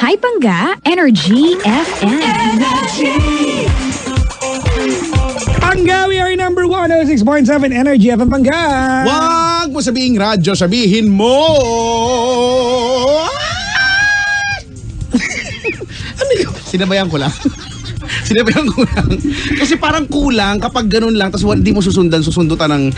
Hi Pangga, Energy FM. Pangga, we are number 106.7 Energy FM Pangga. Wag mo sabihing radyo, sabihin mo. Ano yun? Sinabayan ko lang. Sinabayan ko lang. Kasi parang kulang kapag ganun lang, tapos hindi mo susundutan ng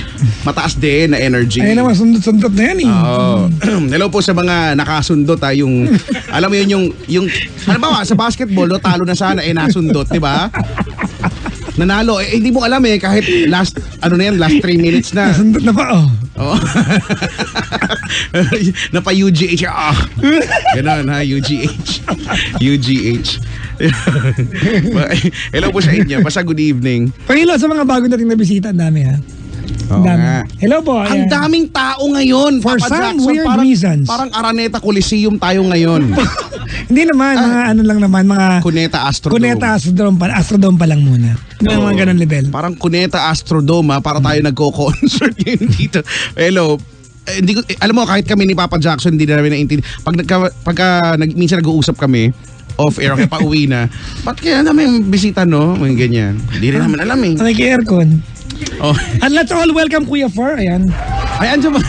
mataas din na energy. Ayun naman, sundot-sundot na yan eh. Oo. Hello po sa mga nakasundot yung alam mo yun yung halimbawa sa basketball, no, talo na sana nasundot, di ba? Nanalo, hindi mo alam kahit last 3 minutes na. Sundot na pa, oh. Oh. Napa UGH. Ganon ha, UGH. Hello po sa inyo. Basta good evening. Pahilo sa mga bagong dating na bisita, ang dami ha. Oo nga. Hello po. Ang daming tao ngayon. For Papa some Jackson, weird reasons. Parang Araneta Coliseum tayo ngayon. Hindi naman, mga ano lang naman, mga Cuneta Astrodome. Cuneta Astrodome pa lang muna. Mga ganun level. Parang Cuneta Astrodome para tayo nagko-concert ngayon dito. Hello. Hindi ko, alam mo, kahit kami ni Papa Jackson, hindi na namin naintindihan. Minsan nag-uusap kami, off-air, kaya pauwi na. Ba't kaya namin bisita, no? Mga ganyan. Hindi rin naman alam eh. Nag-aircon. Oh. And let's all welcome Kuya Fur. Ayan. Ay, andyan ba?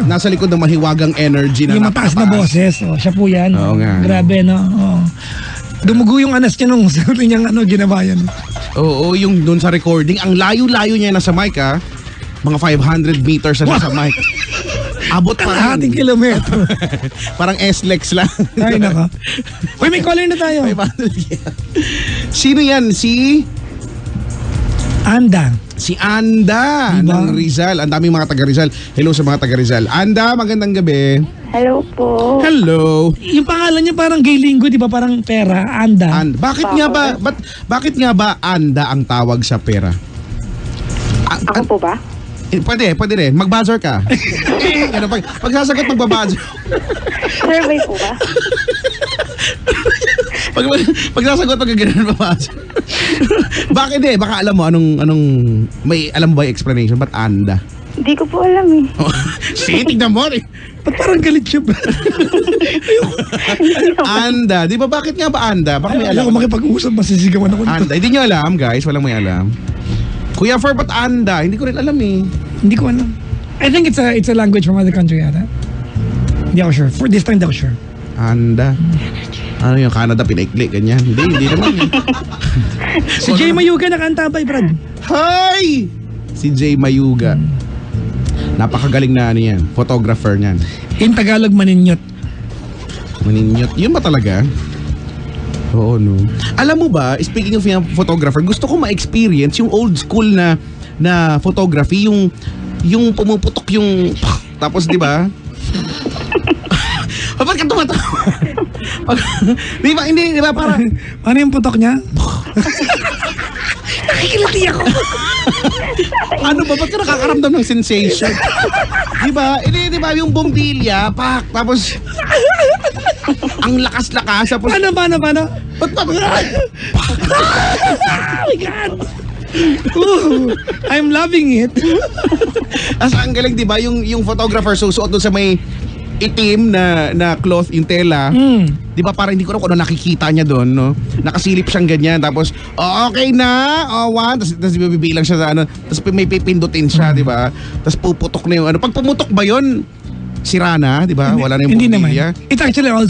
Nasa likod ng mahiwagang energy na Yung mataas na boses. Oh, siya po yan. Oo nga. Grabe, no? Oh. Dumugo yung anas niya nung sabi niyang ginawa yan. Oo, yung doon sa recording. Ang layo-layo niya na sa mic, ha? Mga 500 meters na sa mic. Abot pa rin. Ating kilometro. Parang S-Lex lang. Ay, nako. Uy, may caller na tayo. 500. Sino yan? Si Anda. Anda diba? ng Rizal. Ang daming mga taga Rizal. Hello sa mga taga Rizal. Anda, magandang gabi. Hello po. Hello. Yung pangalan niya parang gay linggo, di ba? Parang pera. Anda. Bakit nga ba Anda ang tawag sa pera? Ako po ba? Pwede rin. Mag-buzzer ka. Pag sasagot, magbabuzzer. Survey po ba? Pag sasagot, magagano'n babuzzer. Bakit Baka alam mo, may alam ba yung explanation? Ba't Anda? Hindi ko po alam eh. See, tignan mo rin. Ba't parang galit siya ba? Anda. Di ba, bakit nga ba Anda? Baka may Ayaw alam. ko makipag-usap, masisigawan ako. Anda. Hindi nyo alam, guys. Walang may alam. Kuya Fer, ba't Anda? Hindi ko rin alam eh. Hindi ko alam. I think it's a language from other country yata. Hindi ako sure. For this time, hindi ako sure. Anda. Ano yung Canada, pinaikli, ganyan. Hindi naman eh. Si Jay Mayuga nakantabay, Brad. Hi! Si Jay Mayuga. Napakagaling na yan. Photographer niyan. In Tagalog, maninyot. Maninyot. Yun ba talaga? Oo, no. Alam mo ba, speaking of yung photographer, gusto ko ma-experience yung old school na photography, yung pumuputok yung tapos di ba? Ba't ka tumatawa? Di ba parang Ano yung putok niya? Nakikilati ako. ano ba? Ba't ka nakakaramdam ng sensation? Di ba? Di ba yung bombilya, pak, tapos ang lakas-lakas, tapos Paano? ba't Oh my God! Ooh, I'm loving it. as ang galing, di ba? Yung photographer susuot doon sa may itim na cloth, yung tela. Di ba parang hindi ko alam kung ano nakikita niya doon, no? Nakasilip siyang ganyan, tapos okay na, one, tapos bibilang siya sa tapos may pipindutin siya, di ba? Tapos puputok na yung pag pumutok ba yun, sira na, di ba? Wala na yung Hindi naman. bombilya. It's actually old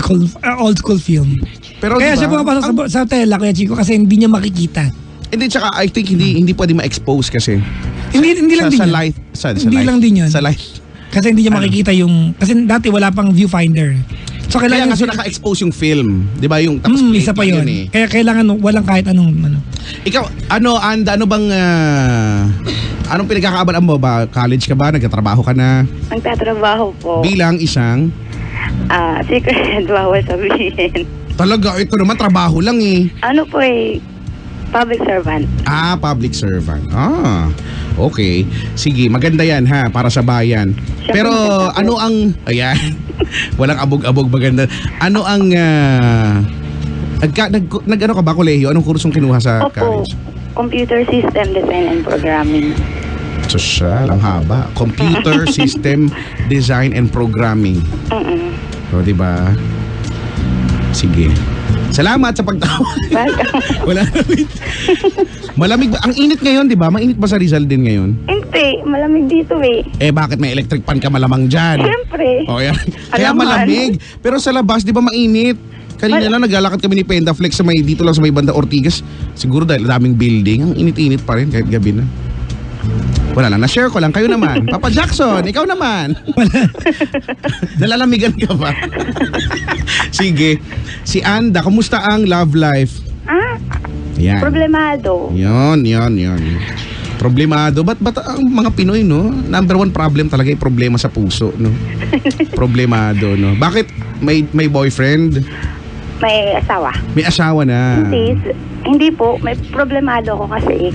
school film. Pero Kaya diba, siya pumapasok sa tela, Kuya Chico, kasi hindi niya makikita. hindi, tsaka I think hindi pwede ma-expose kasi. Hindi lang din Sa yun. light. Hindi lang din yun. Sa light. Kasi hindi niya makikita yung... Kasi dati wala pang viewfinder. So Kaya kailangan... nga naka-expose yung film. Di ba yung tapos plate isa pa lang yun. eh. Kaya kailangan walang kahit anong... Ikaw, Anda, ano bang... anong pinagkakaabalan mo ba? College ka ba? Nagtatrabaho ka na? Nagtatrabaho po. Bilang isang... Secret, bawal sabihin. Talaga, ito naman trabaho lang eh. Ano po public servant. Public servant. Okay. Sige, maganda yan ha, para sa bayan. Pero ano ang... Ayan. Walang abog-abog, maganda. Ano ang... Nag-ano ka ba, kolehiyo? Anong kursong kinuha sa Opo, college? Computer System Design and Programming. Sosyal, ang haba. Computer System Design and Programming. O, diba? Sige. Salamat sa pagtawag. Welcome. Wala namin. Malamig ba? Ang init ngayon, di ba? Mainit ba sa Rizal din ngayon? Hindi, malamig dito eh. Eh, bakit may electric fan ka malamang dyan? Siyempre. O, yan. Kaya Alaman. malamig. Pero sa labas, di ba mainit? Kanina lang naglalakad kami ni Pendaflex sa may dito lang sa may banda Ortigas. Siguro dahil daming building, ang init-init pa rin kahit gabi na. Wala lang, na-share ko lang. Kayo naman. Papa Jackson, ikaw naman. Nalalamigan ka ba? Sige. Si Anda, kumusta ang love life? Yan. Problemado. Yon. Problemado. Ba't ang mga Pinoy, no? Number one problem talaga yung problema sa puso, no? Problemado, no? Bakit? May boyfriend? May asawa. May asawa na. Hindi po. May problemado ako kasi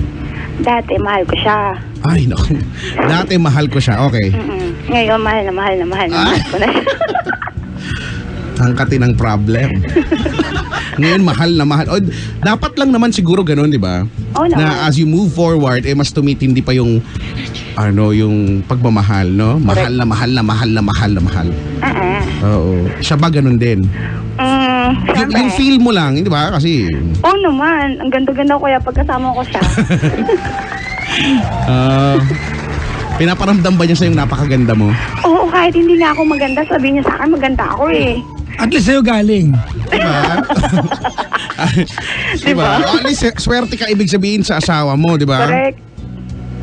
dati mahal ko siya. Ay, naku. Dati mahal ko siya. Okay. Ngayon mahal na mahal ko na siya. Ang kati ng problem. Ngayon mahal na mahal. O, dapat lang naman siguro ganun, di ba? Oo naman. Na as you move forward, mas tumitindi pa yung yung pagmamahal, no? Mahal na mahal na mahal na mahal na mahal. Oo. Siya ba ganun din? Siyempre. Yung feel mo lang, di ba? Kasi Oo naman. Ang ganda-ganda ko kaya pagkasama ko siya. pinaparamdam ba niya sa'yo napakaganda mo? Oo, kahit hindi nga ako maganda, sabihin niya sa akin maganda ako eh. At least sa'yo galing. Diba? Diba? At least swerte ka ibig sabihin sa asawa mo, diba? Correct.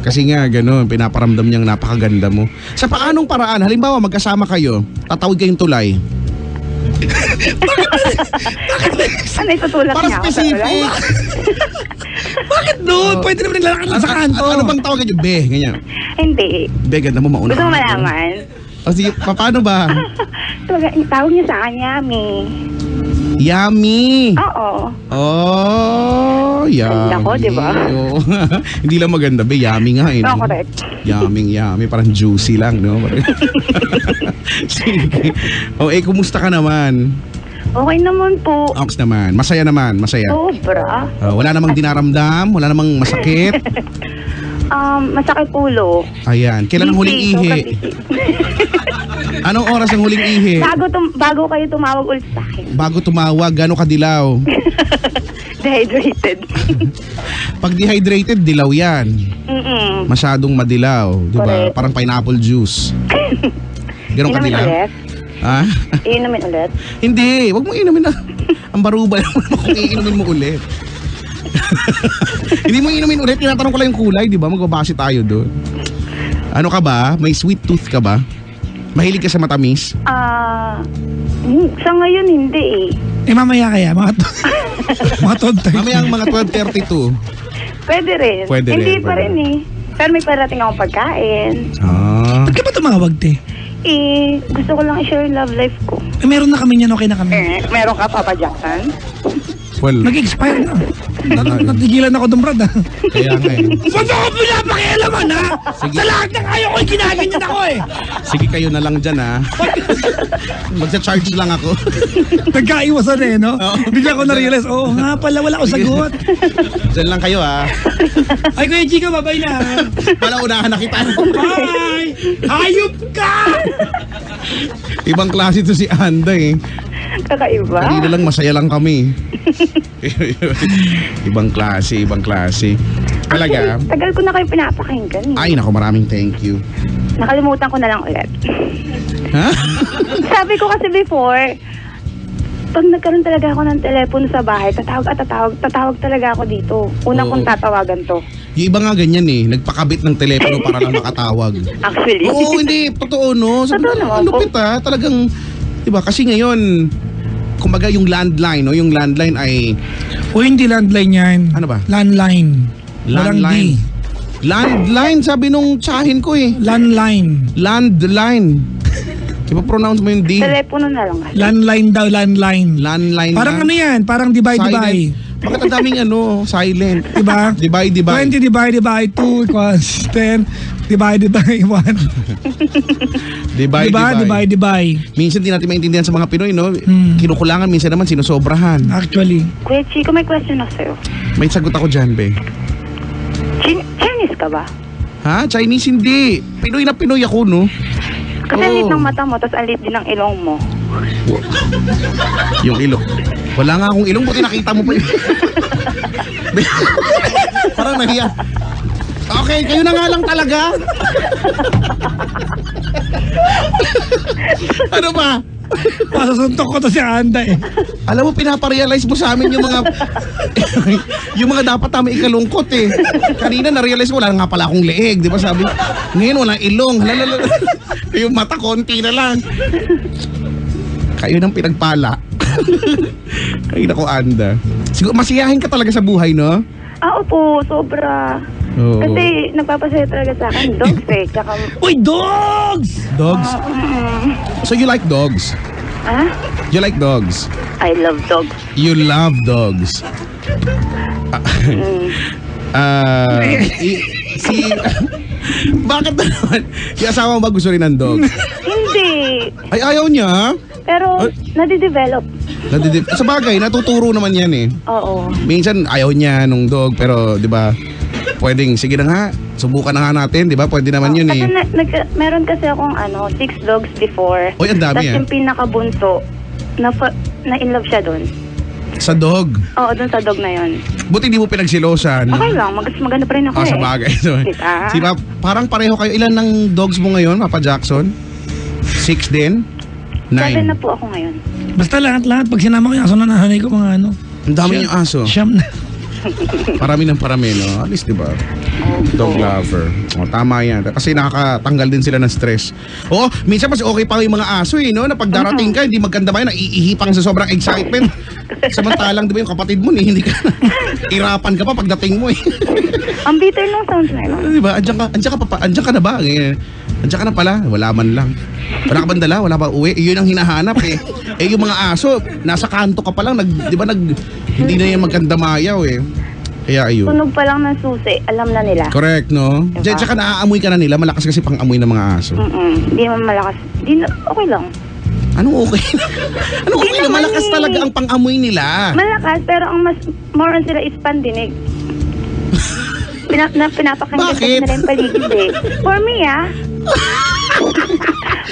Kasi nga gano'n, pinaparamdam niyang napakaganda mo. Sa paanong paraan, halimbawa magkasama kayo, tatawid kayong tulay. Ano itutulak Para niya ako sa specific. tulay? Bakit doon? Pwede naman naglalakad lang sa kanto. Ano bang tawag niyo? Be, ganyan. Hindi. Be, ganda mo mauna. Gusto mo malaman? O sige, paano ba? Tawag niya sa akin, Yami. Yummy! Oo. Oh, yummy. Ganda ko, di ba? Oo. Hindi lang maganda, be. Yummy nga eh. Oo, no? correct. Yummy. Parang juicy lang, no? Sige. Kumusta ka naman? Okay naman po. Ox naman. Masaya naman, masaya. Sobra. Wala namang dinaramdam, wala namang masakit. Masakit ulo. Ayan. Kailan ang huling Busy, ihi? sobrang busy. Anong oras ang huling ihi? Bago kayo tumawag ulit sa akin. Bago tumawag, gano'ng kadilaw? Dehydrated. Pag dehydrated, dilaw yan. Masyadong madilaw. Di ba? Correct. Parang pineapple juice. Gano'ng Inumin kadilaw? ulit? Ha? Inumin ulit? Hindi. Wag mo inumin na. Ang baruba naman kung iinumin mo ulit. Hindi mo inumin ulit. Tinatanong ko lang yung kulay, di ba? Magbabase tayo doon. Ano ka ba? May sweet tooth ka ba? Mahilig ka sa matamis? Sa ngayon hindi eh. Mamaya kaya, mga mga 12:30. Mamaya ang mga 12:32. Pwede rin. Pwede Hindi rin, pa pwede. rin eh. Pero may parating akong pagkain. Ba't ka ba tumawag, te? Gusto ko lang i-share yung love life ko. Meron na kami niyan, okay na kami. Meron ka, Papa Jackson? Well, Nag-expire na. Natigilan ako doon, Brad. kaya nga eh. Huwag ako pinapakialaman, ha? Sige. Sa lahat ng ayaw ko, ginaganyan ako eh. Sige kayo na lang dyan ha. Magsa-charge lang ako. Nagkaiwasan eh, no? Oo. Bigla ko na-realize, oo nga pala, wala akong sagot. Dyan lang kayo ha. Ay, Kuya Chico, babay na. Wala unahan na kita. Bye! Hayop ka! Ibang klase to si Anda eh. Kakaiba. Kanina lang masaya lang kami. Ibang klase. Talaga. Actually, tagal ko na kayo pinapakinggan. Ay nako, maraming thank you. Nakalimutan ko na lang ulit. Ha? Sabi ko kasi before, pag nagkaroon talaga ako ng telepono sa bahay, tatawag talaga ako dito. Unang Oo. kong tatawagan to. Yung iba nga ganyan eh. Nagpakabit ng telepono para lang makatawag. Actually. Oo, hindi. Totoo no. Sabi Totoo ko, naman ang po. lupit ha. Talagang, diba? Kasi ngayon, kumbaga yung landline, no? Yung landline ay O hindi landline yan. Ano ba? Landline. Walang landline. D. Landline, sabi nung tsahin ko eh. Landline. Landline. Diba pronounce mo yung D? Telepono na lang. Landline daw, landline. Landline Parang lang. ano yan? Parang divide. Bakit ang daming silent? Diba? Divide. 20 divided by 2 equals 10 divided by 1. Divide by. Minsan di natin maintindihan sa mga Pinoy, no? Hmm. Kinukulangan, minsan naman sinusobrahan. Actually. Kuya Chico, may question ako sa'yo. May sagot ako dyan, be. Chinese ka ba? Ha? Chinese hindi. Pinoy na Pinoy ako, no? Kasi ang Oo. lit ng mata mo, tapos ang lit din ng ilong mo. Yung ilong. Wala nga akong ilong, buti nakita mo pa yun. Parang nahiya. Okay, kayo na nga lang talaga. Ano ba? Masasuntok ko to si Anda eh. Alam mo, pinaparealize mo sa amin yung mga yung mga dapat namin ikalungkot eh. Kanina na-realize mo, wala nga pala akong leeg, di ba sabi? Ngayon walang ilong. Halalala. Yung mata konti na lang. Kayo nang pinagpala. Kayo na ko, Anda. Siguro masiyahin ka talaga sa buhay, no? Opo, sobra. Oo. Kasi nagpapasaya talaga sa akin, dogs eh. Tsaka, Uy, dogs! Dogs? So you like dogs? You like dogs? I love dogs. You love dogs. Bakit na naman? Yung asawa mo ba gusto rin ng dog? Hindi. Ay, ayaw niya. Pero, nadidevelop. Sa bagay, natuturo naman yan eh. Oo. Minsan ayaw niya nung dog, pero di ba, pwedeng, sige na nga, subukan na nga natin, di ba? Pwede naman yun eh. Kasi meron kasi akong 6 dogs before. Oy, ang dami Tapos yung pinakabunso, na in love siya dun. Sa dog. Oo, dun sa dog na yun. Buti di mo pinagsilosan. Okay lang, maganda pa rin ako Sa bagay. So, Diba? diba, parang pareho kayo. Ilan ng dogs mo ngayon, Papa Jackson? 6 din? 7 na 9. po ako ngayon. Basta lahat-lahat, pag sinama ko yung aso na nahanay ko mga ano. Ang dami yung aso. Siyam na. Parami ng parami, no? At least, di ba? Dog lover. O, tama yan. Kasi nakakatanggal din sila ng stress. Oo, minsan mas okay pa yung mga aso, eh, no? Na pag darating ka, hindi maganda ba yun? Naiihipang sa sobrang excitement. Samantalang, di ba, yung kapatid mo, hindi ka irapan ka pa pagdating mo, eh. Ang bitter nung sounds na yun. Di ba? Andiyan ka na ba? Andiyan ka na pala. Wala man lang. Wala ka bang dala? Wala ba uwi? Yun ang hinahanap, eh. Yung mga aso, nasa kanto ka pa lang, hindi na yan magkandamayaw, eh. Kaya ayun. Tunog pa lang ng susi, alam na nila. Correct, no? Diba? Diyan, tsaka naaamoy ka na nila. Malakas kasi pang amoy ng mga aso. Hindi naman malakas. Okay lang. Anong okay? Anong okay na? naman Malakas eh. talaga ang pang-amoy nila. Malakas, pero ang mas more on sila is pandinig. Pinapakinggan kasi Bakit? nila yung paligid eh. For me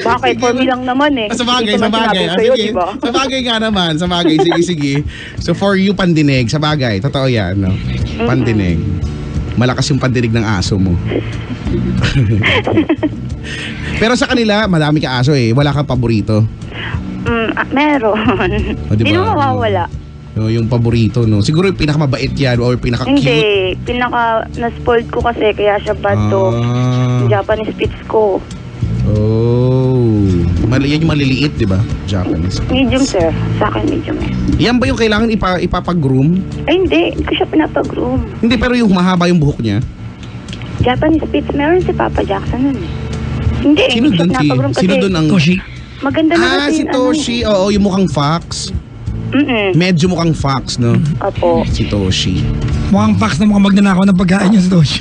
Bakit? For me lang naman eh. Sa bagay, Hindi sa ko man bagay. sinabi sa'yo, Sige. diba? Sa bagay nga naman. Sa bagay, sige. So for you, pandinig. Sa bagay, totoo yan, no? Pandinig. Malakas yung pandinig ng aso mo. Pero sa kanila, madami ka aso eh. Wala kang paborito. Meron. O, diba? Hindi mo mawawala. No, yung paborito, no? Siguro yung pinakamabait yan or pinaka-cute. Hindi. Na-spoiled ko kasi kaya siya bad to. Yung Japanese Spitz ko. Oh. Yan yung maliliit, di ba? Japanese. Medium, sir. Sa akin, medium eh. Yan ba yung kailangan ipapag-groom? Ay, hindi. Hindi ko siya pinapag-groom. Hindi, pero yung mahaba yung buhok niya. Japanese Spitz, meron si Papa Jackson nun eh. Hindi, Sino hindi siya doon pinapag-groom kasi Sino doon ang... Toshi. maganda na kasi si Toshi. Oo, yung mukhang fox. Medyo mukhang fox, no? Opo. Si Toshi. Mukhang fax na mukhang magnanakaw ng pagkain niya si Toshi.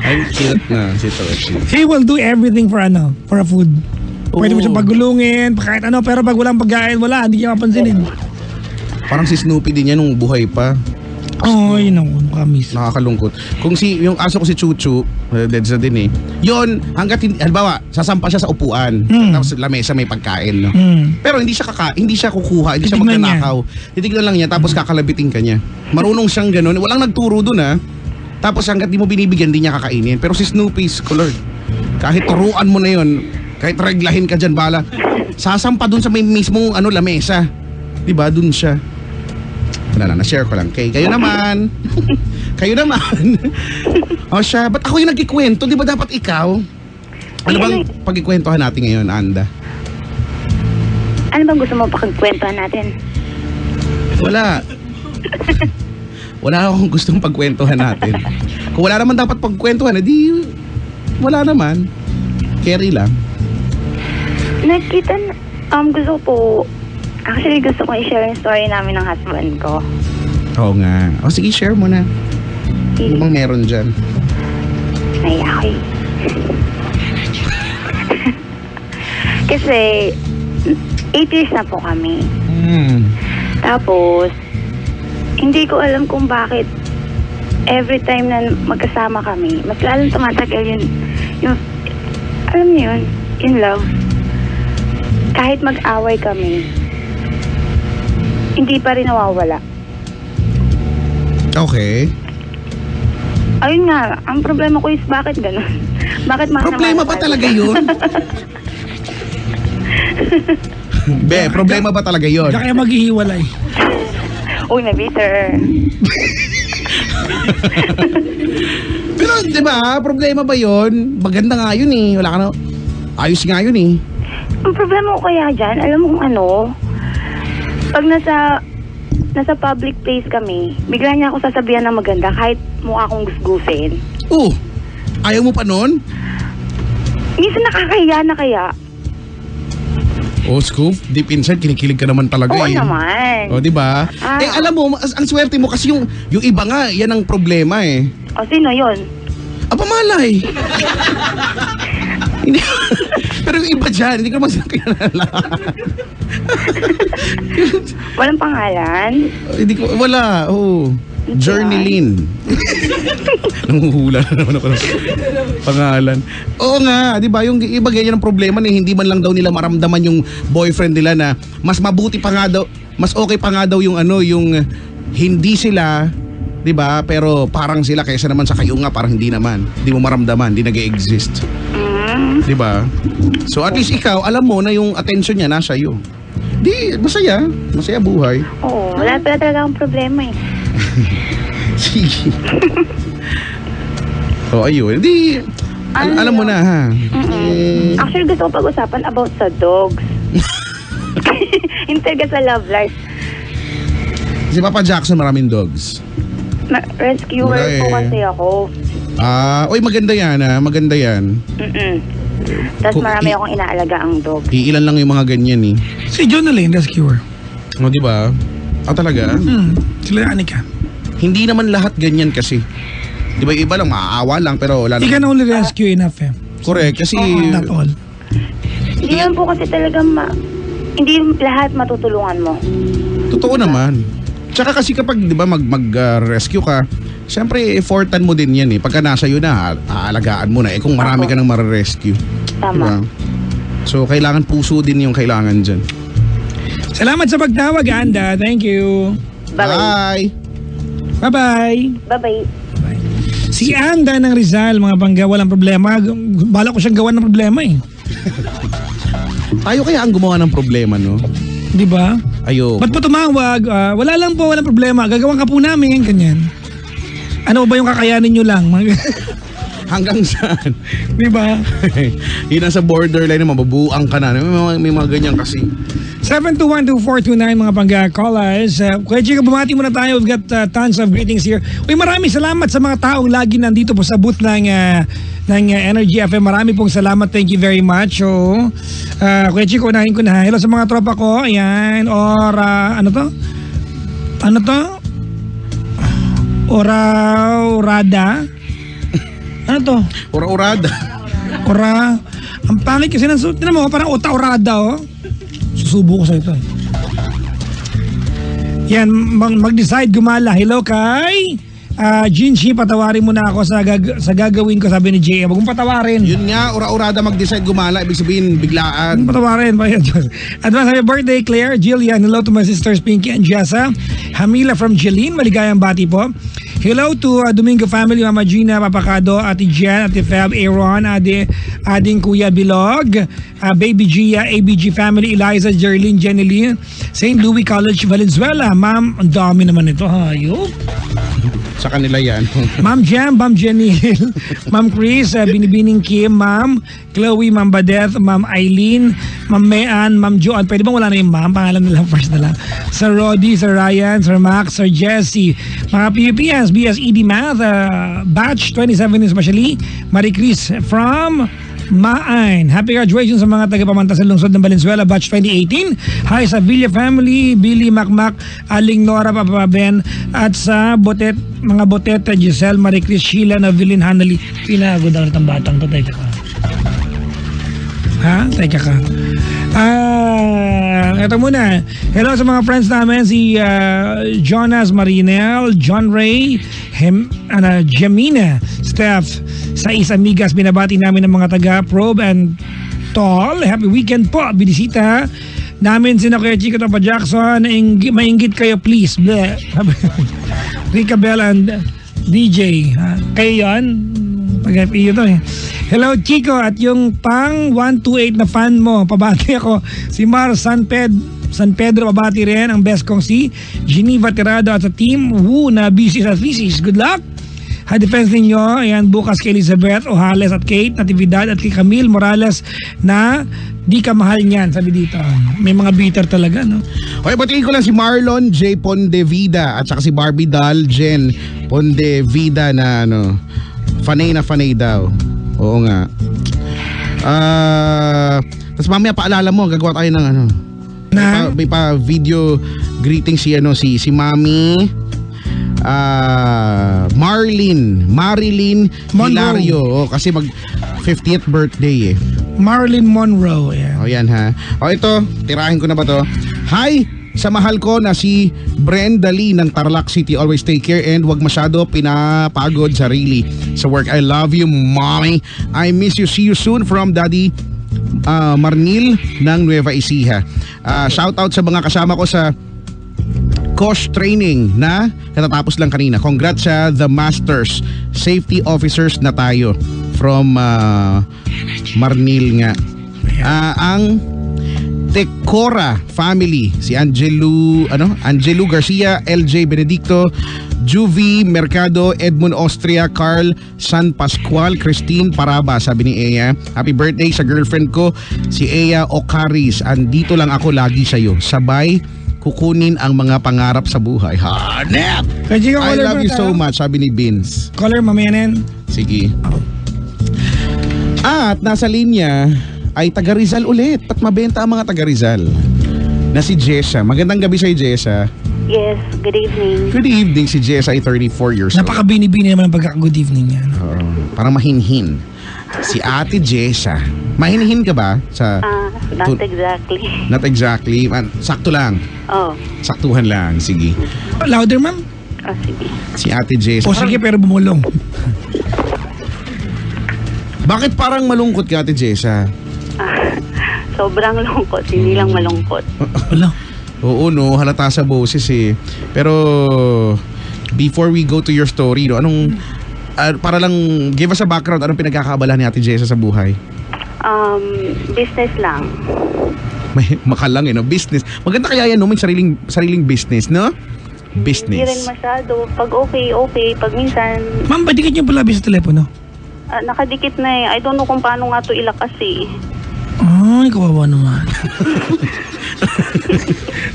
Ay, cute na si Toshi. He will do everything for a food. Pwede mo siyang pagulungin, kahit ano, pero pag walang pagkain, wala, hindi niya mapansinin. Parang si Snoopy din yan nung buhay pa. Oh, yun ang kamiss. Nakakalungkot. Kung yung aso ko si Chuchu, dead sa din eh. Yun, hanggat, halimbawa, sasampa siya sa upuan, tapos lamesa may pagkain, no? Pero hindi siya kukuha, hindi siya Titignan magnanakaw. Titignan lang niya, tapos kakalabitin ka niya. Marunong siyang ganun. Walang nagturo dun, ha? Tapos hanggat di mo binibigyan, hindi niya kakainin. Pero si Snoopy's color, kahit turuan mo na yun, kahit reglahin ka dyan, bala, sasampa dun sa may mismong lamesa. Diba? Dun siya. Wala na, na-share ko lang. Kayo naman. Kayo naman. O siya, ba't ako yung nagkikwento? Di ba dapat ikaw? Ano bang pagkikwentuhan natin ngayon, Anda? Ano bang gusto mo pakagkwentuhan natin? Wala. Wala akong gustong pagkwentuhan natin. Kung wala naman dapat pagkwentuhan, edi wala naman. Carry lang. Gusto po, actually gusto ko i-share yung story namin ng husband ko. Oo nga. O sige, share mo na. Ano bang meron dyan? Ay, okay. Kasi, 8 years na po kami. Tapos, hindi ko alam kung bakit every time na magkasama kami, mas lalong tumatagal yung alam niyo yun, in love. kahit mag-away kami, hindi pa rin nawawala. Okay. Ayun nga, ang problema ko is bakit ganun? Bakit mahal na Problema mahal ba ako? talaga yun? Be, problema ba talaga yun? Kaya maghihiwalay. Uy, na-bitter. Pero, di ba, problema ba yun? Maganda nga yun eh. Wala ka na. Ayos nga yun eh. Ang problema ko kaya dyan, alam mo kung ano? Pag nasa public place kami, bigla niya ako sasabihan ng maganda kahit mukha akong gusgusin. Ayaw mo pa nun? Minsan nakakahiya na kaya. Scoop, deep inside, kinikilig ka naman talaga Oo eh. naman. Di ba? Ah. Alam mo, ang swerte mo kasi yung iba nga, yan ang problema eh. O, sino yun? Malay. Hindi. Pero yung iba dyan, hindi ko naman sila kilala. Walang pangalan? Hindi ko, wala. Journaline. Nanguhula na naman ako ng pangalan. Oo nga, di ba? Yung iba ganyan ang problema na hindi man lang daw nila maramdaman yung boyfriend nila na mas mabuti pa nga daw, mas okay pa nga daw yung yung hindi sila, di ba? Pero parang sila kaysa naman sa kayo nga parang hindi naman. Hindi mo maramdaman, hindi nag-e-exist. Di ba? So at least ikaw, alam mo na yung attention niya nasa iyo. Di, masaya buhay. Oo, wala pala talaga akong problema eh. Sige. Ayun. Di, alam mo na ha. Actually, gusto ko pag-usapan about sa dogs. Hindi talaga sa love life. Si Papa Jackson maraming dogs. Rescuer Wala po eh. kasi ako. Maganda yan ha. Maganda yan. Tapos Kung marami akong inaalaga ang dog. Iilan lang yung mga ganyan eh. Si Jonalyn, rescuer. Di ba? Talaga? Sila yung Anika. Hindi naman lahat ganyan kasi. Di ba iba lang, maaawa lang pero wala Hindi ka na only rescue enough eh. Correct, kasi Not all. Hindi naman po kasi talaga hindi lahat matutulungan mo. totoo naman. Tsaka kasi kapag di ba mag-rescue ka, siyempre effortan mo din yan eh. Pagka nasa iyo na, aalagaan mo na. Kung marami ka nang mare-rescue. Tama. Diba? So kailangan puso din yung kailangan dyan. Salamat sa pagtawag, Anda. Thank you. Bye-bye. Bye-bye. Bye-bye. Si Anda ng Rizal, mga bangga, walang problema. Bala ko siyang gawa ng problema eh. Tayo kaya ang gumawa ng problema, no? Di ba? Ayoko. Ba't po tumawag? Wala lang po, walang problema. Gagawan ka po namin, ganyan. Ano ba yung kakayanin nyo lang? Hanggang saan? Di ba? Yun nasa borderline na mababuang ka na. May mga ganyan kasi. 7212429 mga pangga-callers. Kuya Chico, bumati muna tayo. We've got tons of greetings here. Uy, maraming salamat sa mga taong lagi nandito po sa booth ng Energy FM. Marami pong salamat. Thank you very much. Kuya Chico, unahin ko na. Hello sa mga tropa ko. Ayan. Ano to? Orada. Ano to? Ura-urada. Ang pangit kasi ng suot. Tinan mo, parang ota-orada oh. Susubo ko sa ito eh. Yan, mag-decide gumala. Hello kay Jinchi, patawarin mo na ako sa gagawin ko, sabi ni Jay. Huwag mong patawarin. Yun nga, ura-urada mag-decide gumala. Ibig sabihin, biglaan. Patawarin pa yan. Advance happy birthday, Claire, Jillian. Hello to my sisters, Pinky and Jessa. Hamila from Jeline, maligayang bati po. Hello to Domingo family, Mama Gina, Papakado, Ate Jen, Ate Fab, Aaron, Ading Kuya Bilog, Baby Gia, ABG family, Eliza, Jerlyn, Jenilyn, St. Louis College, Valenzuela. Ma'am, ang dami naman ito. Hayop. Sa kanila yan. Ma'am Jam, Ma'am Jenil, Ma'am Chris, Binibining Kim, Ma'am Chloe, Ma'am Badeth, Ma'am Eileen, Ma'am Mayan, Ma'am Joan. Pwede bang wala na yung ma'am? Pangalan na lang, first na lang. Sir Roddy, Sir Ryan, Sir Max, Sir Jesse, mga PUPS, BSED Math, Batch 27 especially, Marie Chris from Maain. Happy graduation sa mga tagapamanta sa lungsod ng Valenzuela, Batch 2018. Hi sa Villa family, Billy Macmac, Aling Nora, Papa Ben, at sa mga botet, Giselle, Marie Chris, Sheila, Navilin, Hanali. Pinagod ang itong batang to. Teka ka. Ha? Teka ka. Ito muna. Hello sa mga friends namin, si Jonas Marinel, John Ray, Jamina, Steph, sa Amigas, binabati namin ng mga taga-probe and Tol. Happy weekend po. Binisita namin si Kuya Chico Tapa Jackson. Mainggit kayo please. Bleh. Rica Bell and DJ. Kayo yan? Pag-FEU to eh. Hello Chico, at yung pang 128 na fan mo, pabati ako. Si Mar San Pedro, pabati rin ang best kong si Geneva Tirado at sa team Woo na busy sa thesis. Good luck! Ha-defense ninyo, ayan, bukas kay Elizabeth Ojales at Kate Natividad at kay Camille Morales na di ka mahal niyan, sabi dito. May mga bitter talaga, no? Okay, batiin ko lang si Marlon J. Pondevida at saka si Barbie Dal Jen Pondevida na fanay na fanay daw. Oo nga. Tapos mamaya paalala mo, gagawa tayo ng may pa video greeting si Mami Marilyn Hilario. Kasi mag 50th birthday eh. Marilyn Monroe, yeah. O yan ha. O ito, tirahin ko na ba to? Hi! Sa mahal ko na si Brenda Lee ng Tarlac City. Always take care and wag masyado pinapagod sarili sa work. I love you, mommy. I miss you. See you soon from Daddy Marnil ng Nueva Ecija. Shout out sa mga kasama ko sa coach training na natatapos lang kanina. Congrats sa The Masters. Safety officers na tayo from Marnil nga. Ang Tecora family, si Angelo Garcia, LJ Benedicto, Juvie Mercado, Edmund Austria, Carl San Pascual, Christine Paraba, sabi ni Eya. Happy birthday sa girlfriend ko, si Eya Ocaris. Andito lang ako lagi sa'yo. Sabay kukunin ang mga pangarap sa buhay. Hanep! I love you so much, sabi ni Vince. Caller, mamaya na yan. Sige. At nasa linya ay taga Rizal ulit at mabenta ang mga taga Rizal na si Jessa. Magandang gabi sa'yo, Jessa. Yes, good evening. Good evening. Si Jessa ay 34 years old. Napakabini-bini naman ang pagka-good evening niya. Parang mahinhin. Si Ate Jessa. Mahinhin ka ba? Not exactly. Not exactly. Sakto lang. Oh. Saktuhan lang. Sige. Louder, ma'am? Sige. Si Ate Jessa. O sige, pero bumulong. Bakit parang malungkot ka, Ate Jessa? Sobrang lungkot, hindi lang malungkot. Wala. Oo, no, halata sa boses eh. Pero before we go to your story, para lang give us a background, anong pinagkakaabalahan ni Ate Jessa sa buhay? Business lang. May makalang business. Maganda kaya yan, may sariling business, no? Business. Hindi rin masyado. Pag okay. Pag minsan, Ma'am, badikit niyo pala sa telepono? nakadikit na eh. I don't know kung paano nga to ilakas eh. Ay, kawawa naman.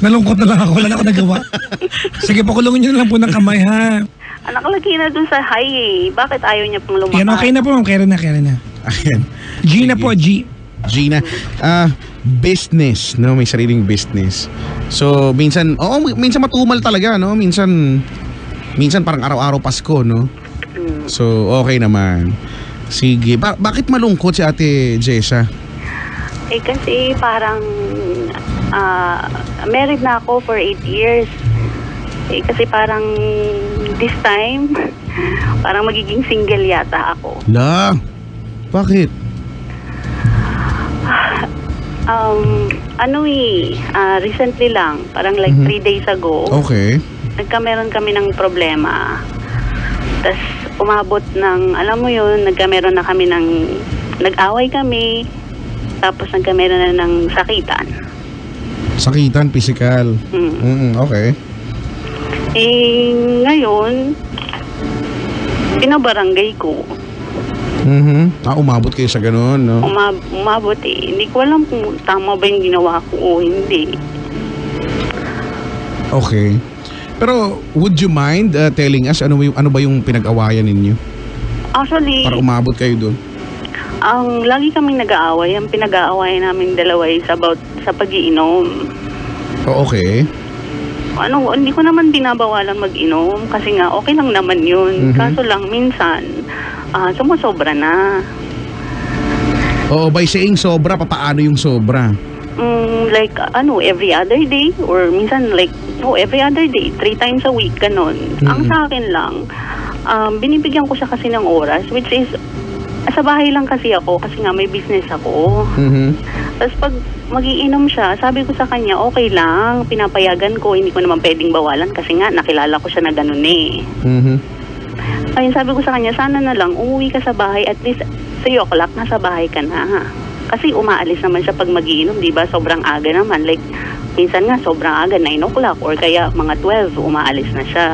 Nalungkot na lang ako. Wala na ako nagawa. Sige, pakulungin niyo na lang po ng kamay, ha? Nakalagay na dun sa high eh. Bakit ayaw niya pong lumakas? Yan, okay na po, ma'am. Kaya na. Ayan. G na po, G. Gina. Business, no? May sariling business. So, minsan matumal talaga, no? Minsan parang araw-araw Pasko, no? So, okay naman. Sige. Bakit malungkot si Ate Jessa? Eh kasi parang married na ako for 8 years. Eh kasi parang this time parang magiging single yata ako. Bakit? Recently lang, parang like 3 days ago. Okay. Nagkameron kami ng problema. Tapos umabot ng, alam mo yun, nagkameron na kami ng, nag-away kami. Tapos nagkameron na ng sakitan. Sakitan, physical. Okay. Eh, ngayon, binabarangay ko. Umabot kayo sa ganun, no? Umabot eh. Hindi ko alam kung tama ba yung ginawa ko o hindi. Okay. Pero would you mind telling us ano ba yung pinag-awayan ninyo? Actually, para umabot kayo doon. Ang lagi kaming nag-aaway, ang pinag-aaway namin dalawa is about sa pag-iinom. Oh, okay. Hindi ko naman binabawalan mag-inom kasi nga okay lang naman yun. Kaso lang minsan, sumusobra na. Oo, by saying sobra, papaano yung sobra? Like, every other day or minsan like, every other day, 3 times a week, ganon. Ang sa akin lang, binibigyan ko siya kasi ng oras, which is sa bahay lang kasi ako kasi nga may business ako. Tapos pag magiinom siya, sabi ko sa kanya, okay lang, pinapayagan ko, hindi ko naman pwedeng bawalan kasi nga nakilala ko siya na ganun eh. Ayun, sabi ko sa kanya, sana na lang umuwi ka sa bahay, at least 3 o'clock nasa bahay ka na. Kasi umaalis naman siya pag magiinom, di ba? Sobrang aga naman. Like, minsan nga sobrang aga, 9 o'clock or kaya mga 12, umaalis na siya.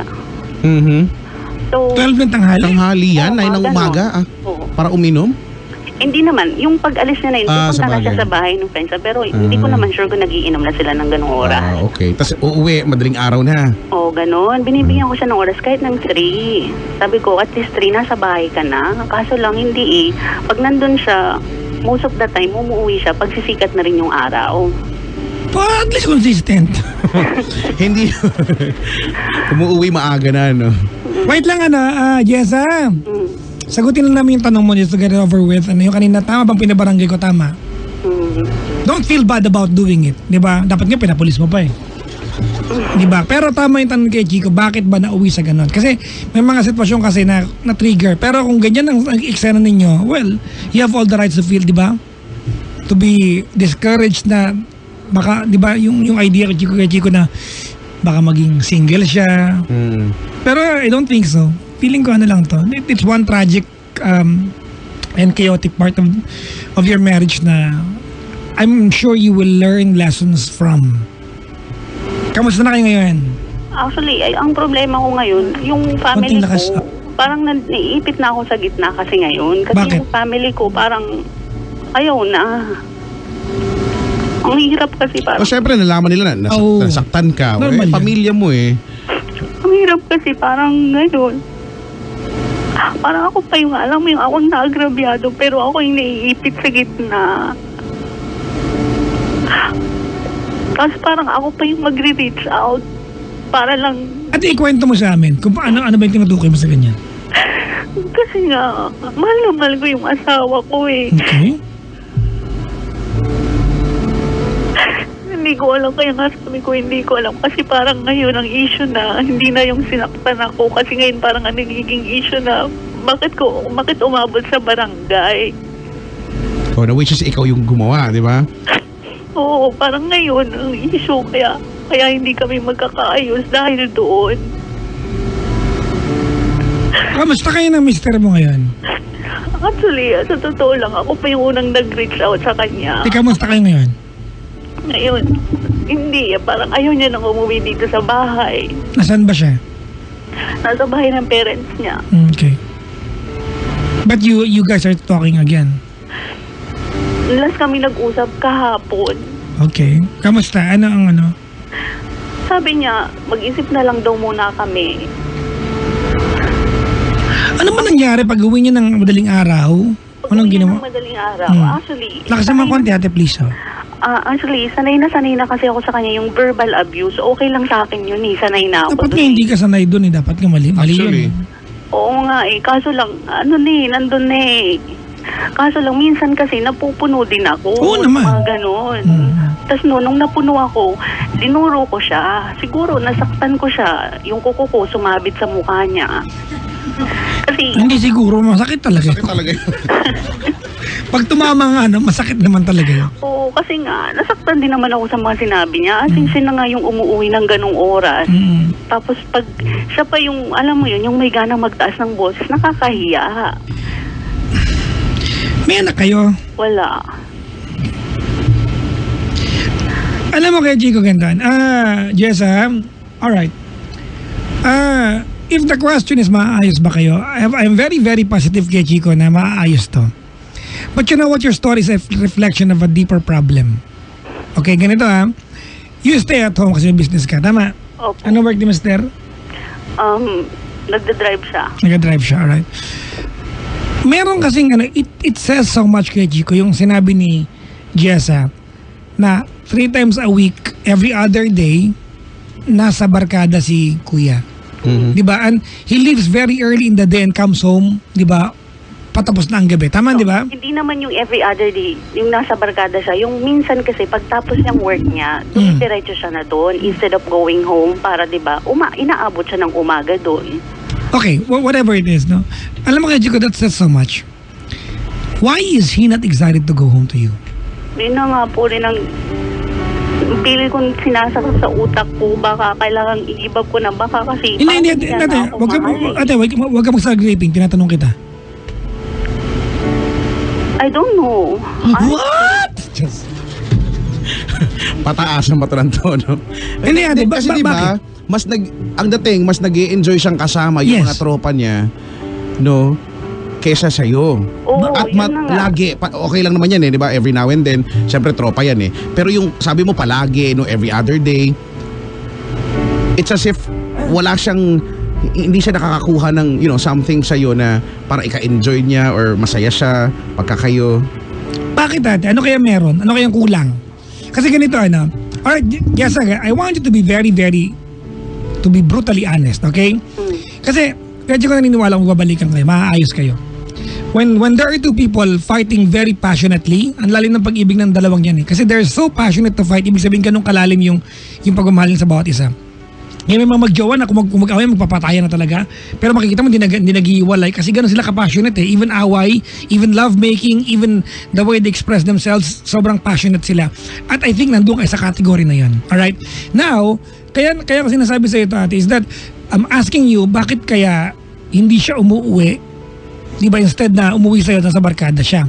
So, 12 ng tanghali? Tanghali yan, Oo, 9 ng mga umaga, Oo. para uminom? Hindi naman. Yung pag-alis niya na yun, pupunta na siya sabagay. sa bahay ng friends. Pero hindi ko naman sure kung nagiinom na sila ng ganong oras. Okay. Tapos uuwi, madaling araw na. Oo, ganon. Binibigyan ko siya ng oras kahit ng 3. Sabi ko, at least 3 nasa bahay ka na. Kaso lang, hindi eh. Pag nandun siya, most of the time, umuwi siya pag sisikat na rin yung araw. At least consistent. Hindi. Umuwi maaga na, no? Wait lang Jessa. Mm. Sagutin lang namin yung tanong mo just to get it over with. Ano yung kanina, tama bang pinabarangay ko? Tama. Mm. Don't feel bad about doing it. Di ba? Dapat nga pinapulis mo pa eh. Di ba? Pero tama yung tanong kay Chico, bakit ba nauwi sa ganon? Kasi may mga sitwasyon kasi na trigger. Pero kung ganyan ang eksena ninyo, well, you have all the rights to feel, di ba? To be discouraged na baka, di ba, yung idea kay Chico na baka maging single siya. Pero I don't think so. Feeling ko ano lang to. It's one tragic and chaotic part of your marriage na I'm sure you will learn lessons from. Kamusta na kayo ngayon? Actually, ang problema ko ngayon, yung family Konting lakas ko, parang naiipit na ako sa gitna kasi ngayon. Kasi Bakit? yung family ko parang ayaw na. Ang hirap kasi parang. O syempre, nalaman nila na nasaktan ka. Normal yan. Pamilya mo eh. Ang hirap kasi parang ngayon. Parang ako pa yung alam mo yung akong naagrabyado pero ako yung naiipit sa gitna. Tapos parang ako pa yung magre-reach out para lang. At ikwento mo sa amin kung ano ba yung tinutukoy mo sa ganyan. Kasi nga, mahal na mahal ko yung asawa ko eh. Okay. Hindi ko alam, kaya nga sabi ko hindi ko alam kasi parang ngayon ang issue na hindi na yung sinaktan ako kasi ngayon parang ang nagiging issue na bakit umabot sa barangay. O na which is ikaw yung gumawa, di ba? Oo, parang ngayon ang issue kaya hindi kami magkakaayos dahil doon. Kamusta kayo ng mister mo ngayon? Actually, sa totoo lang, ako pa yung unang nag-reach out sa kanya. Kamusta kayo ngayon? Ngayon, hindi. Parang ayaw niya nang umuwi dito sa bahay. Nasaan ba siya? Nasa bahay ng parents niya. Okay. But you guys are talking again? Last kami nag-usap kahapon. Okay. Kamusta? Ano ang ano? Sabi niya, mag-isip na lang daw muna kami. Ano ba nangyari pag uwi niya ng madaling araw? Anong Pag-uwi ginawa? ng madaling araw, actually... Lakas naman konti ate, please. Oh. Actually, sanay na kasi ako sa kanya yung verbal abuse. Okay lang sa akin yun eh. Sanay na ako. Dapat nga dun hindi ka sanay doon eh. Dapat nga mali Actually. yun. Oo nga eh. Kaso lang, nandun eh. Kaso lang, minsan kasi napupuno din ako. Oo naman. Mga ganon. Tapos nung napuno ako, dinuro ko siya. Siguro, nasaktan ko siya. Yung kuko ko, sumabit sa mukha niya. Kasi, Hindi siguro, masakit talaga. Sakit talaga yun. Pag tumama nga, masakit naman talaga yun. oo, kasi nga, nasaktan din naman ako sa mga sinabi niya. Siya na nga yung umuwi ng ganong oras. Tapos pag siya pa yung, alam mo yun, yung may ganang magtaas ng boses, nakakahiya. May anak kayo. Wala. Alam mo kay Chico Gandan, Jessa, alright. If the question is maayos ba kayo, I'm very, very positive kay Chico na maayos to. But you know what, your story is a reflection of a deeper problem. Okay, ganito You stay at home kasi may business ka, tama? Opo. Ano work ni Mister? Nagda-drive siya. Nag-drive siya, alright. Meron kasing it says so much kay Chico, yung sinabi ni Jessa na 3 times a week, every other day, nasa barkada si Kuya. Di ba? And he leaves very early in the day and comes home, di ba? Patapos na ang gabi. Tama, di ba? Hindi naman yung every other day, yung nasa barkada siya. Yung minsan kasi, pagtapos ng work niya, dumidiretso siya na doon instead of going home para, di ba, inaabot siya ng umaga doon. Okay, whatever it is, no? Alam mo kay Chico, that says so much. Why is he not excited to go home to you? Yun na nga po rin ang pili kong sinasakot sa utak ko. Baka kailangan i-give up ko na. Baka kasi... Hindi, niya ate, na ako mahal. wag ka mag-celebrating. Tinatanong kita. I don't know. What? Just... Pataas ng mataranto, no? Hindi, ate, Kasi bakit? diba, ang dating, mas nag-i-enjoy siyang kasama yung Yes. mga tropa niya, no? Kesa sa'yo. Oo, At yun na nga. lagi, okay lang naman yan di ba? Every now and then, syempre tropa yan Pero yung sabi mo palagi, every other day, it's as if wala siyang, hindi siya nakakakuha ng, something sa'yo na para ika-enjoy niya or masaya siya pagka kayo. Bakit ate? Ano kaya meron? Ano kayang kulang? Kasi ganito Alright, yes, I want you to be very, very, to be brutally honest, okay? Kasi, medyo ko naniniwala kung babalikan kayo, maaayos kayo. When there are two people fighting very passionately, ang lalim ng pag-ibig ng dalawang yan Kasi they're so passionate to fight, ibig sabihin ganun kalalim yung pagmamahal sa bawat isa. Ngayon may mga mag-jowa na kung mag-away, magpapatayan na talaga. Pero makikita mo, hindi nag-iiwalay kasi ganun sila ka-passionate Even away, even love-making, even the way they express themselves, sobrang passionate sila. At I think nandun kayo sa category na yan. Alright? Now, kaya ko sinasabi sa ito ate is that I'm asking you, bakit kaya hindi siya umuwi? Di ba instead na umuwi sa'yo sa barkada siya?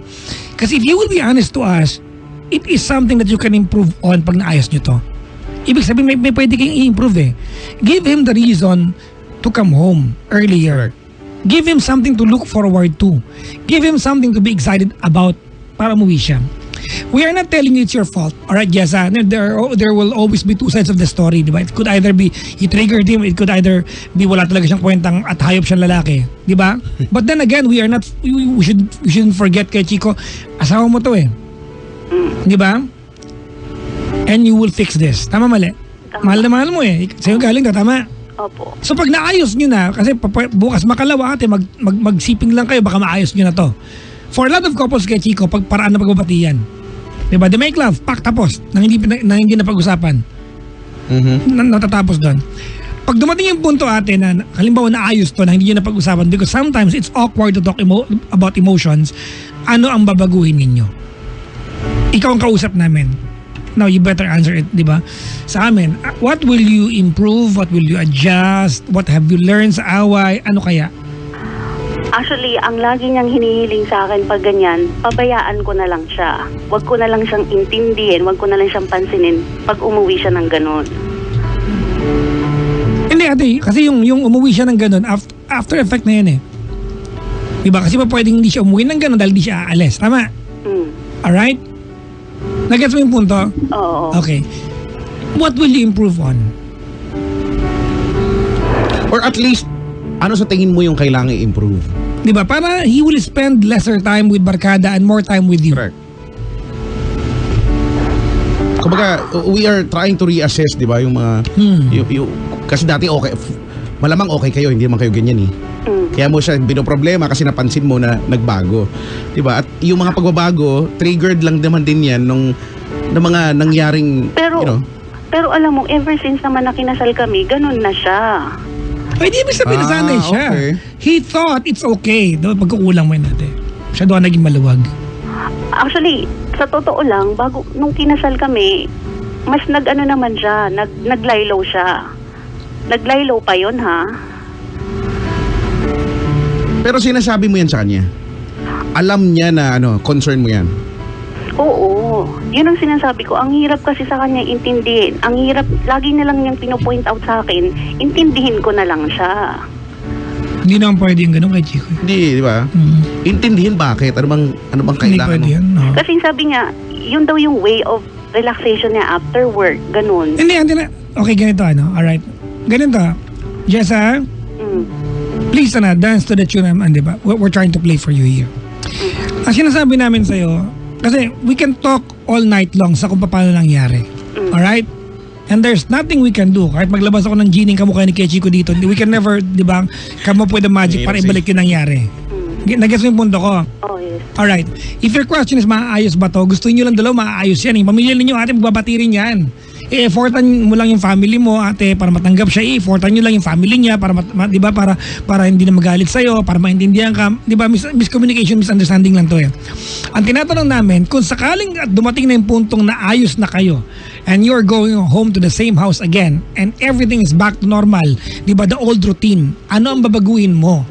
Kasi if you will be honest to us, it is something that you can improve on pag naayos nyo to. Ibig sabihin, may pwede kayong i-improve Give him the reason to come home earlier. Give him something to look forward to. Give him something to be excited about para umuwi siya. We are not telling you it's your fault. Alright, yes, there will always be two sides of the story, di ba? It could either be you triggered him, it could either be wala talaga siyang kwentang at hayop siyang lalaki, di ba? But then again, we shouldn't forget kay Chico, asawa mo to di ba? And you will fix this. Tama mali? Tama. Mahal na mahal mo sa'yo galing ka, tama? Opo. So pag naayos nyo na, kasi bukas makalawa ate, magsiping lang kayo, baka maayos nyo na to. For a lot of couples kay Chico, pag paraan na pagbabati yan. Diba? They make love, pak, tapos. Nang hindi na pag-usapan. Natatapos doon. Pag dumating yung punto ate na halimbawa naayos to na hindi nyo na pag-usapan because sometimes it's awkward to talk about emotions, ano ang babaguhin ninyo? Ikaw ang kausap namin. Now, you better answer it, di ba? Sa amin, what will you improve? What will you adjust? What have you learned sa away? Ano kaya? Actually, ang lagi niyang hinihiling sa akin pag ganyan, pabayaan ko na lang siya. Huwag ko na lang siyang intindihin, huwag ko na lang siyang pansinin pag umuwi siya ng ganun. Hindi ate, kasi yung umuwi siya ng ganun, after effect na yan Diba? Kasi pa pwedeng hindi siya umuwi ng ganun dahil hindi siya aalis. Tama? Alright? Nagets mo yung punto? Oo. Okay. What will you improve on? Or at least, ano sa tingin mo yung kailangan i-improve? Diba? Para he will spend lesser time with barkada and more time with you. Correct. Kumbaga, we are trying to reassess, di ba, yung mga, kasi dati okay, malamang okay kayo, hindi naman kayo ganyan Kaya mo siya binoproblema kasi napansin mo na nagbago. Di ba? At yung mga pagbabago, triggered lang naman din yan ng mga nangyaring, Pero alam mo, ever since naman na kinasal kami, ganun na siya. Ay, di ibig sabihin nasanay siya. Okay. He thought it's okay. Pagkukulang mo yun natin. Siya doon naging maluwag. Actually, sa totoo lang, nung kinasal kami, mas naman siya, naglaylo siya. Naglaylo pa yun, ha? pero sinasabi mo yan sa kanya. Alam niya na concern mo yan. Oo. Yun ang sinasabi ko. Ang hirap kasi sa kanya intindihin. Ang hirap, lagi na lang niyang pinopoint out sa akin, intindihin ko na lang siya. Hindi naman pwede yung ganun kay Chico. Hindi, di ba? Intindihin bakit? Ano bang Hindi kailangan pwede mo? yan. No. Kasi sabi niya, yun daw yung way of relaxation niya after work. Ganun. Hindi, okay, ganito Alright. Ganito. Jessa, please dance to the tune di ba? We're trying to play for you here. Ang sinasabi namin sa'yo, kasi we can talk all night long sa kung paano nangyari. Alright? And there's nothing we can do. Kahit maglabas ako ng genie kamukha ni Chico dito, we can never, di ba, come up with a magic para ibalik yung nangyari. Nag-gets mo yung punto ko? Oh, yes. Alright. If your question is, maaayos ba to? Gusto niyo lang dalawa, maaayos yan. Yung pamilya ninyo, ate, magbabati rin yan. i-effortan mo lang yung family mo, ate, para matanggap siya, i-effortan nyo lang yung family niya para di ba, para hindi na magalit sa iyo, para maintindihan ka, di ba? Miscommunication, misunderstanding lang to eh. Ang tinatanong namin, kung sakaling dumating na yung puntong naayos na kayo and you're going home to the same house again and everything is back to normal, di ba, the old routine, ano ang babaguhin mo?